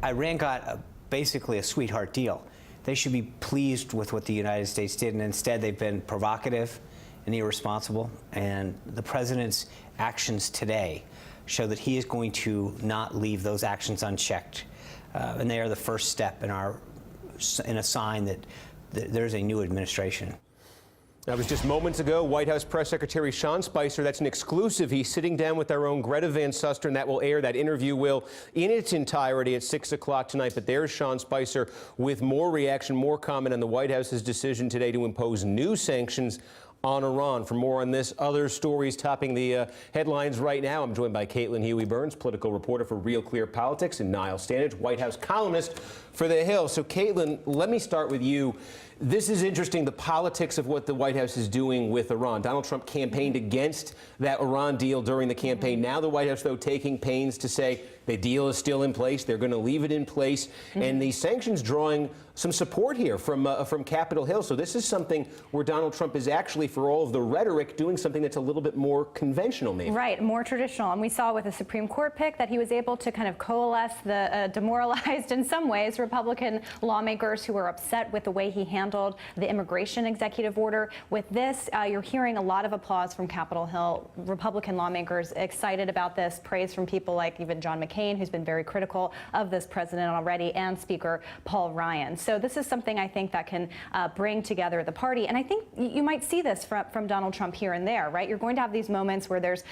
Iran got basically a sweetheart deal. They should be pleased with what the United States did, and instead they've been provocative and irresponsible. And the president's actions today show that he is going to not leave those actions unchecked. And they are the first step in a sign that there's a new administration. That was just moments ago. White House Press Secretary Sean Spicer, that's an exclusive. He's sitting down with our own Greta Van Susteren. That will air, that interview will, in its entirety at 6 o'clock tonight. But there's Sean Spicer with more reaction, more comment on the White House's decision today to impose new sanctions on Iran. For more on this, other stories topping the headlines right now, I'm joined by Caitlin Huey-Burns, political reporter for Real Clear Politics, and Niall Stanage, White House columnist for The Hill. So, Caitlin, let me start with you. This is interesting, the politics of what the White House is doing with Iran. Donald Trump campaigned against that Iran deal during the campaign. Now the White House, though, taking pains to say the deal is still in place. They're going to leave it in place. And the sanctions drawing some support here from Capitol Hill. So this is something where Donald Trump is actually, for all of the rhetoric, doing something that's a little bit more conventional, maybe. Right, more traditional. And we saw with the Supreme Court pick that he was able to kind of coalesce the demoralized, in some ways, Republican lawmakers who were upset with the way he handled the immigration executive order. With this, you're hearing a lot of applause from Capitol Hill. Republican lawmakers excited about this, praise from people like even John McCain, who's been very critical of this president already, and Speaker Paul Ryan. So this is something I think that can bring together the party. And I think you might see this from Donald Trump here and there, right? You're going to have these moments where there's,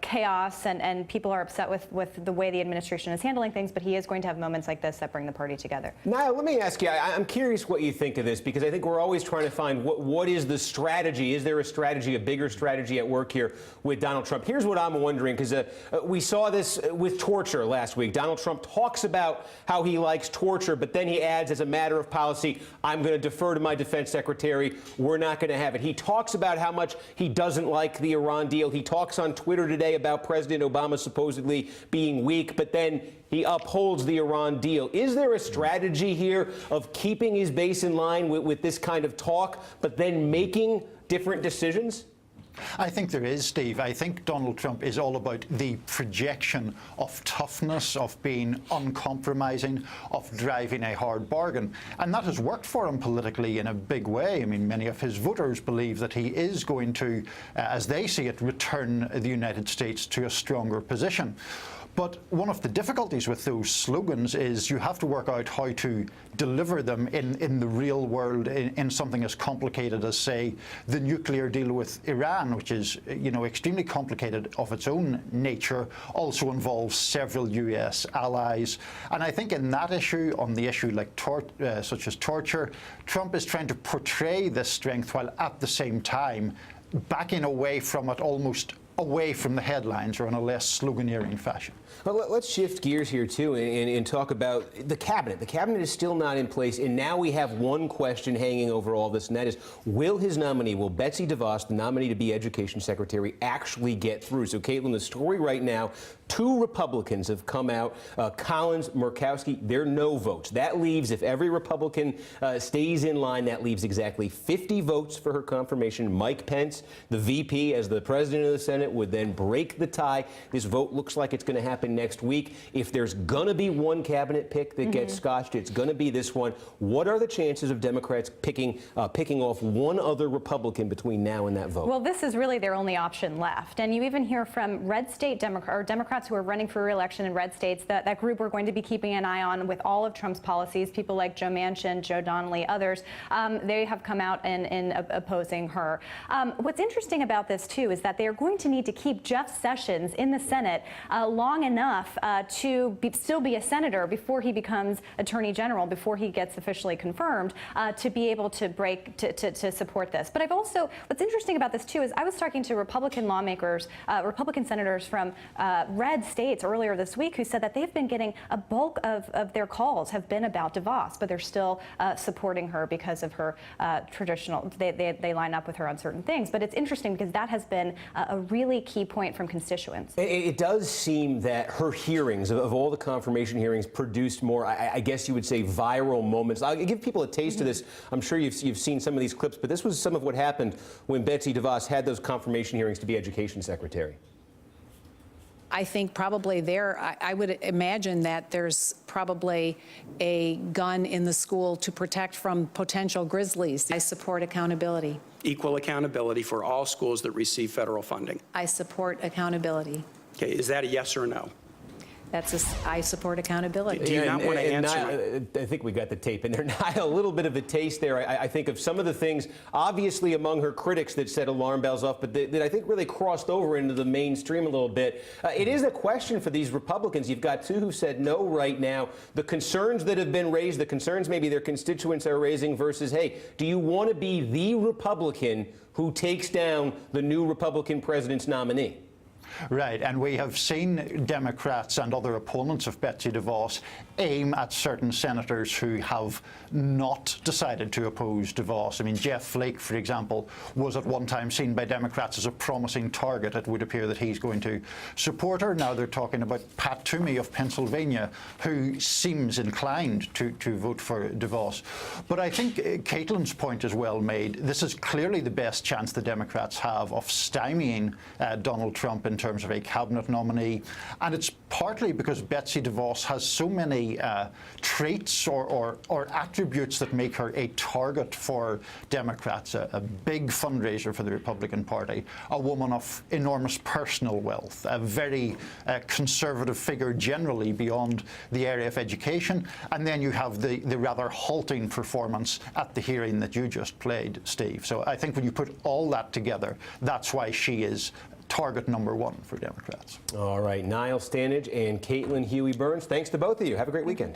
chaos and people are upset with the way the administration is handling things, but he is going to have moments like this that bring the party together. Niall, let me ask you, I'm curious what you think of this, because I think we're always trying to find what is the strategy. Is there a strategy, a bigger strategy at work here with Donald Trump? Here's what I'm wondering, because we saw this with torture last week. Donald Trump talks about how he likes torture, but then he adds, as a matter of policy, I'm going to defer to my defense secretary. We're not going to have it. He talks about how much he doesn't like the Iran deal. He talks on Twitter today about President Obama supposedly being weak, but then he upholds the Iran deal. Is there a strategy here of keeping his base in line with this kind of talk, but then making different decisions? I think there is, Steve. I think Donald Trump is all about the projection of toughness, of being uncompromising, of driving a hard bargain. And that has worked for him politically in a big way. I mean, many of his voters believe that he is going to, as they see it, return the United States to a stronger position. But one of the difficulties with those slogans is you have to work out how to deliver them in the real world, in something as complicated as, say, the nuclear deal with Iran, which is, extremely complicated of its own nature, also involves several U.S. allies. And I think in that issue, on the issue like such as torture, Trump is trying to portray this strength while at the same time backing away from it, almost away from the headlines, or in a less sloganeering fashion. Well, let's shift gears here, too, and talk about the cabinet. The cabinet is still not in place, and now we have one question hanging over all this, and that is, will his nominee, will Betsy DeVos, the nominee to be Education Secretary, actually get through? So, Caitlin, the story right now, 2 Republicans have come out, Collins, Murkowski, they're no votes. That leaves, if every Republican stays in line, that leaves exactly 50 votes for her confirmation. Mike Pence, the VP, as the president of the Senate, would then break the tie. This vote looks like it's going to happen next week. If there's going to be one cabinet pick that gets scotched, it's going to be this one. What are the chances of Democrats picking off one other Republican between now and that vote? Well, this is really their only option left. And you even hear from red state Democrats who are running for re-election in red states, that group we're going to be keeping an eye on with all of Trump's policies, people like Joe Manchin, Joe Donnelly, others. They have come out in opposing her. What's interesting about this, too, is that they are going to need to keep Jeff Sessions in the Senate long enough to still be a senator before he becomes Attorney General, before he gets officially confirmed, to be able to support this. But what's interesting about this, too, is I was talking to Republican lawmakers, Republican senators from red states earlier this week who said that they've been getting a bulk of their calls have been about DeVos, but they're still supporting her because of her traditional, they line up with her on certain things. But it's interesting because that has been a really key point from constituents. It does seem that her hearings, of all the confirmation hearings, produced more, I guess you would say, viral moments. I'll give people a taste of this. I'm sure you've seen some of these clips, but this was some of what happened when Betsy DeVos had those confirmation hearings to be Education Secretary. I think probably I would imagine that there's probably a gun in the school to protect from potential grizzlies. I support accountability. Equal accountability for all schools that receive federal funding. I support accountability. Okay, is that a yes or no? I support accountability. Do you not want to answer? Niall, I think we got the tape in there. Niall, a little bit of a taste there. I think of some of the things, obviously among her critics, that set alarm bells off, but that I think really crossed over into the mainstream a little bit. It is a question for these Republicans. You've got two who said no right now. The concerns that have been raised, the concerns maybe their constituents are raising versus, hey, do you want to be the Republican who takes down the new Republican president's nominee? Right, and we have seen Democrats and other opponents of Betsy DeVos aim at certain senators who have not decided to oppose DeVos. I mean, Jeff Flake, for example, was at one time seen by Democrats as a promising target. It would appear that he's going to support her. Now they're talking about Pat Toomey of Pennsylvania, who seems inclined to vote for DeVos. But I think Caitlin's point is well made. This is clearly the best chance the Democrats have of stymieing Donald Trump in terms of a cabinet nominee, and it's partly because Betsy DeVos has so many traits or attributes that make her a target for Democrats, a big fundraiser for the Republican Party, a woman of enormous personal wealth, a very conservative figure generally beyond the area of education, and then you have the rather halting performance at the hearing that you just played, Steve. So I think when you put all that together, that's why she is target number one for Democrats. All right, Niall Stanage and Caitlin Huey-Burns, thanks to both of you. Have a great weekend.